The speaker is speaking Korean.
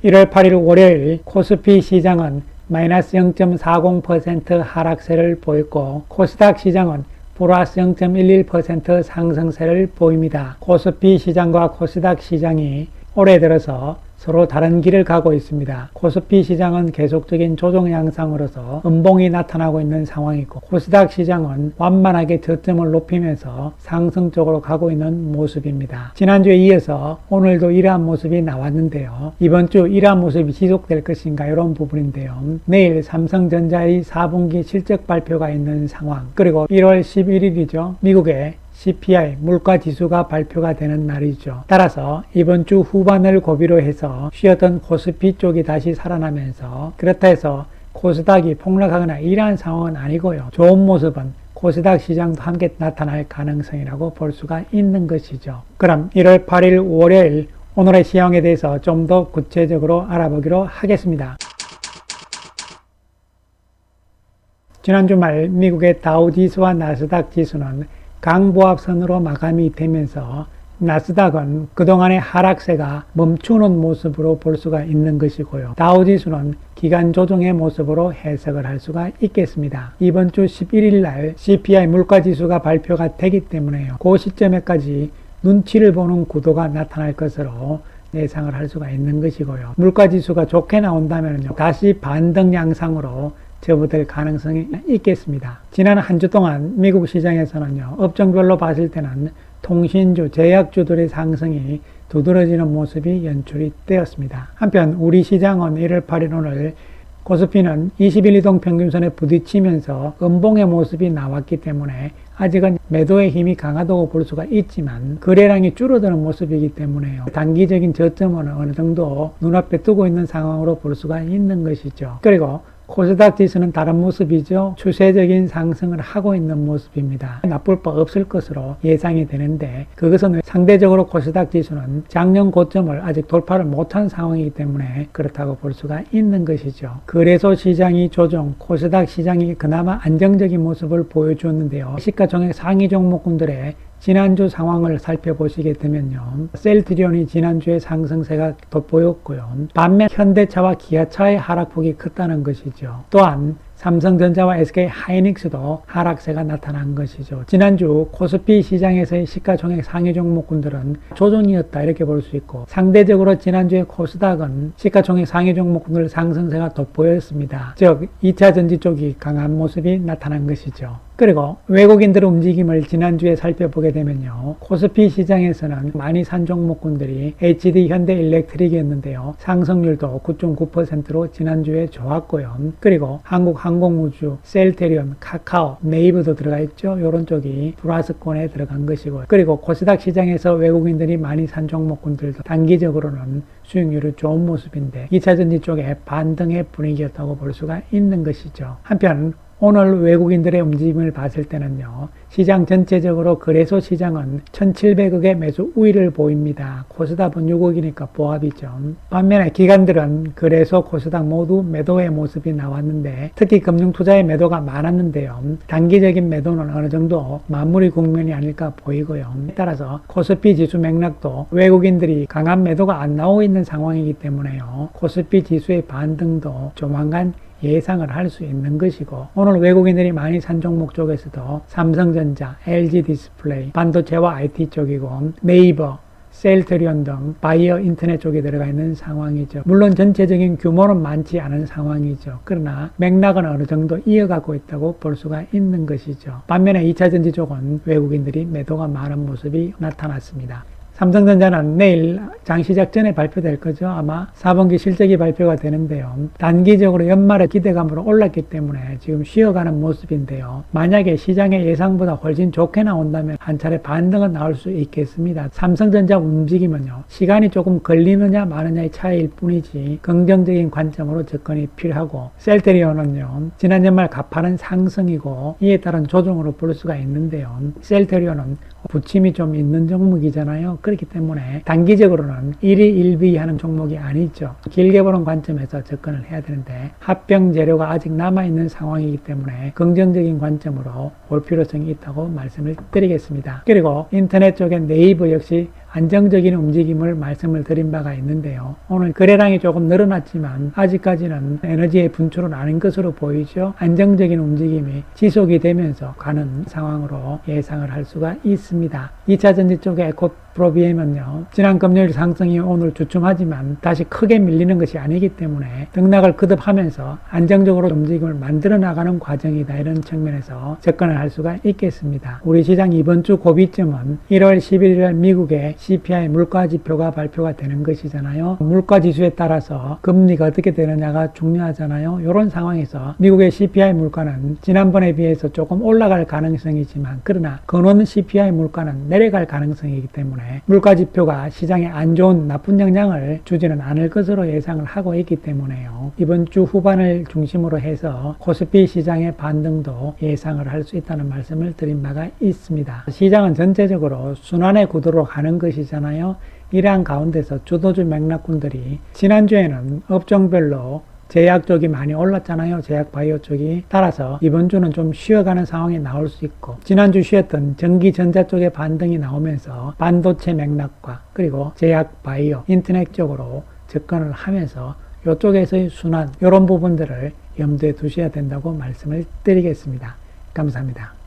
1월 8일 월요일 코스피 시장은 마이너스 0.40% 하락세를 보였고 코스닥 시장은 플러스 0.11% 상승세를 보입니다. 코스피 시장과 코스닥 시장이 올해 들어서 서로 다른 길을 가고 있습니다. 코스피 시장은 계속적인 조정 양상으로서 음봉이 나타나고 있는 상황이고 코스닥 시장은 완만하게 저점을 높이면서 상승 쪽으로 가고 있는 모습입니다. 지난주에 이어서 오늘도 이러한 모습이 나왔는데요. 이번 주 이러한 모습이 지속될 것인가 이런 부분인데요. 내일 삼성전자의 4분기 실적 발표가 있는 상황, 그리고 1월 11일이죠. 미국의 CPI 물가지수가 발표가 되는 날이죠. 따라서 이번 주 후반을 고비로 해서 쉬었던 코스피 쪽이 다시 살아나면서, 그렇다 해서 코스닥이 폭락하거나 이러한 상황은 아니고요. 좋은 모습은 코스닥 시장도 함께 나타날 가능성이라고 볼 수가 있는 것이죠. 그럼 1월 8일 월요일 오늘의 시황에 대해서 좀 더 구체적으로 알아보기로 하겠습니다. 지난 주말 미국의 다우지수와 나스닥 지수는 강보합선으로 마감이 되면서 나스닥은 그동안의 하락세가 멈추는 모습으로 볼 수가 있는 것이고요. 다우지수는 기간 조정의 모습으로 해석을 할 수가 있겠습니다. 이번 주 11일 날 CPI 물가지수가 발표가 되기 때문에요. 그 시점에까지 눈치를 보는 구도가 나타날 것으로 예상을 할 수가 있는 것이고요. 물가지수가 좋게 나온다면 다시 반등 양상으로 접어들 가능성이 있겠습니다. 지난 한 주 동안 미국 시장에서는요, 업종별로 봤을 때는 통신주, 제약주들의 상승이 두드러지는 모습이 연출이 되었습니다. 한편 우리 시장은 1월 8일 오늘 코스피는 20일 이동 평균선에 부딪히면서 음봉의 모습이 나왔기 때문에 아직은 매도의 힘이 강하다고 볼 수가 있지만 거래량이 줄어드는 모습이기 때문에요. 단기적인 저점은 어느 정도 눈앞에 두고 있는 상황으로 볼 수가 있는 것이죠. 그리고 코스닥 지수는 다른 모습이죠. 추세적인 상승을 하고 있는 모습입니다. 나쁠 바 없을 것으로 예상이 되는데, 그것은 상대적으로 코스닥 지수는 작년 고점을 아직 돌파를 못한 상황이기 때문에 그렇다고 볼 수가 있는 것이죠. 거래소 시장이 조정, 코스닥 시장이 그나마 안정적인 모습을 보여주었는데요. 시가총액 상위 종목군들의 지난주 상황을 살펴보시게 되면요, 셀트리온이 지난주에 상승세가 돋보였고요. 반면 현대차와 기아차의 하락폭이 컸다는 것이죠. 또한 삼성전자와 SK하이닉스도 하락세가 나타난 것이죠. 지난주 코스피 시장에서의 시가총액 상위 종목군들은 조정이었다 이렇게 볼 수 있고, 상대적으로 지난주에 코스닥은 시가총액 상위 종목군들 상승세가 돋보였습니다. 즉 2차 전지 쪽이 강한 모습이 나타난 것이죠. 그리고 외국인들의 움직임을 지난주에 살펴보게 되면요, 코스피 시장에서는 많이 산 종목군들이 HD 현대일렉트릭이었는데요, 상승률도 9.9%로 지난주에 좋았고요. 그리고 한국항공우주, 셀테리온, 카카오, 네이버도 들어가 있죠. 이런 쪽이 플러스권에 들어간 것이고요. 그리고 코스닥 시장에서 외국인들이 많이 산 종목군들도 단기적으로는 수익률이 좋은 모습인데 2차 전지 쪽에 반등의 분위기였다고 볼 수가 있는 것이죠. 한편 오늘 외국인들의 움직임을 봤을 때는요, 시장 전체적으로 거래소 시장은 1,700억의 매수 우위를 보입니다. 코스닥은 6억이니까 보합이죠. 반면에 기관들은 거래소, 코스닥 모두 매도의 모습이 나왔는데, 특히 금융투자의 매도가 많았는데요, 단기적인 매도는 어느 정도 마무리 국면이 아닐까 보이고요. 따라서 코스피 지수 맥락도 외국인들이 강한 매도가 안 나오고 있는 상황이기 때문에요, 코스피 지수의 반등도 조만간 예상을 할 수 있는 것이고, 오늘 외국인들이 많이 산 종목 쪽에서도 삼성전자, LG디스플레이, 반도체와 IT 쪽이고, 네이버, 셀트리온 등 바이오 인터넷 쪽에 들어가 있는 상황이죠. 물론 전체적인 규모는 많지 않은 상황이죠. 그러나 맥락은 어느 정도 이어가고 있다고 볼 수가 있는 것이죠. 반면에 2차 전지 쪽은 외국인들이 매도가 많은 모습이 나타났습니다. 삼성전자는 내일 장 시작 전에 발표될 거죠. 아마 4분기 실적이 발표가 되는데요. 단기적으로 연말에 기대감으로 올랐기 때문에 지금 쉬어가는 모습인데요. 만약에 시장의 예상보다 훨씬 좋게 나온다면 한 차례 반등은 나올 수 있겠습니다. 삼성전자 움직임은요, 시간이 조금 걸리느냐 마느냐의 차이일 뿐이지 긍정적인 관점으로 접근이 필요하고, 셀테리온은요, 지난 연말 가파른 상승이고 이에 따른 조정으로 볼 수가 있는데요. 셀테리온은 부침이 좀 있는 종목이잖아요. 그렇기 때문에 단기적으로는 1위 1비 하는 종목이 아니죠. 길게 보는 관점에서 접근을 해야 되는데 합병 재료가 아직 남아있는 상황이기 때문에 긍정적인 관점으로 볼 필요성이 있다고 말씀을 드리겠습니다. 그리고 인터넷 쪽에 네이버 역시 안정적인 움직임을 말씀을 드린 바가 있는데요. 오늘 거래량이 조금 늘어났지만 아직까지는 에너지의 분출은 아닌 것으로 보이죠. 안정적인 움직임이 지속이 되면서 가는 상황으로 예상을 할 수가 있습니다. 2차전지 쪽의 에코프로비엠은요, 지난 금요일 상승이 오늘 주춤하지만 다시 크게 밀리는 것이 아니기 때문에 등락을 거듭하면서 안정적으로 움직임을 만들어 나가는 과정이다, 이런 측면에서 접근을 할 수가 있겠습니다. 우리 시장 이번 주 고비점은 1월 11일 미국의 CPI 물가지표가 발표가 되는 것이잖아요. 물가지수에 따라서 금리가 어떻게 되느냐가 중요하잖아요. 이런 상황에서 미국의 CPI 물가는 지난번에 비해서 조금 올라갈 가능성이지만, 그러나 근원 CPI 물가는 내려갈 가능성이기 때문에 물가지표가 시장에 안 좋은 나쁜 영향을 주지는 않을 것으로 예상을 하고 있기 때문에요. 이번 주 후반을 중심으로 해서 코스피 시장의 반등도 예상을 할 수 있다는 말씀을 드린 바가 있습니다. 시장은 전체적으로 순환의 구도로 가는 것이잖아요. 이러한 가운데서 주도주 맥락군들이 지난주에는 업종별로 제약 쪽이 많이 올랐잖아요. 제약 바이오 쪽이. 따라서 이번 주는 좀 쉬어가는 상황이 나올 수 있고, 지난주 쉬었던 전기전자 쪽의 반등이 나오면서 반도체 맥락과 그리고 제약 바이오, 인터넷 쪽으로 접근을 하면서 이쪽에서의 순환, 이런 부분들을 염두에 두셔야 된다고 말씀을 드리겠습니다. 감사합니다.